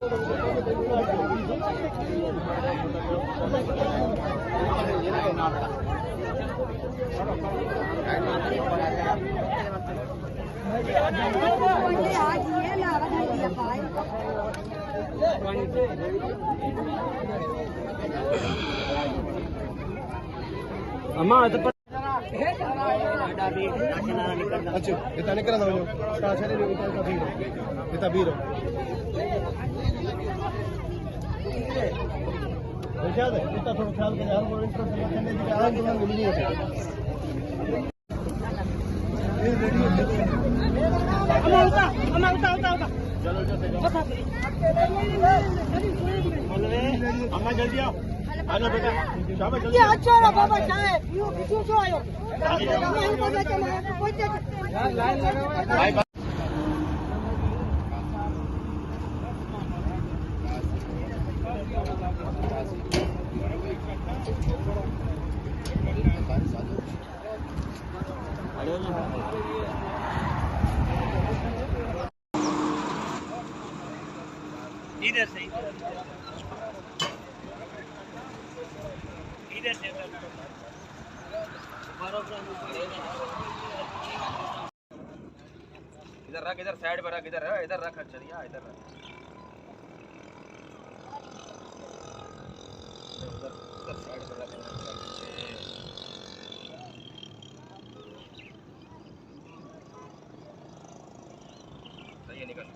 अम्मा तो अच्छा इतना निकल रहा हूँ चले इतना बीरो ख्याल है इतना थोड़ा ख्याल कर यार वो इंटरेस्ट करने की आज तो मिल नहीं होता चलो अम्मा जल्दी आओ आना बेटा शाबाश जल्दी अच्छा रे बाबा चाहे यू क्यों आयो बाय बाय इधर से इधर रख इधर साइड पर रख इधर रख चलिए इधर रख उधर साइड पर रख सही है निकल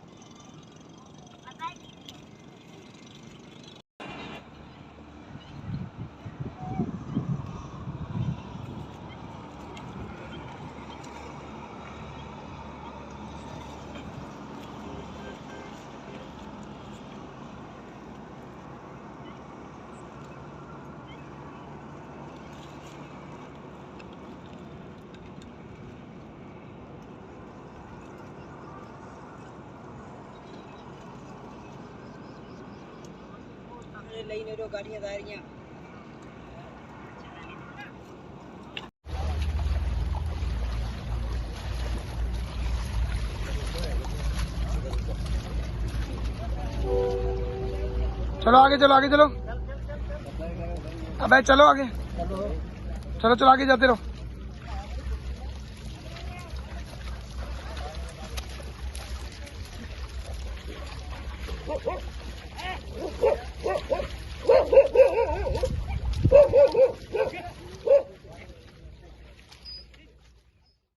લઈને જો ગાડીਆਂ ਜਾ રહીਆਂ चलो आगे चलो आगे चलो अबे चलो आगे चलो चलो आगे जाते रहो।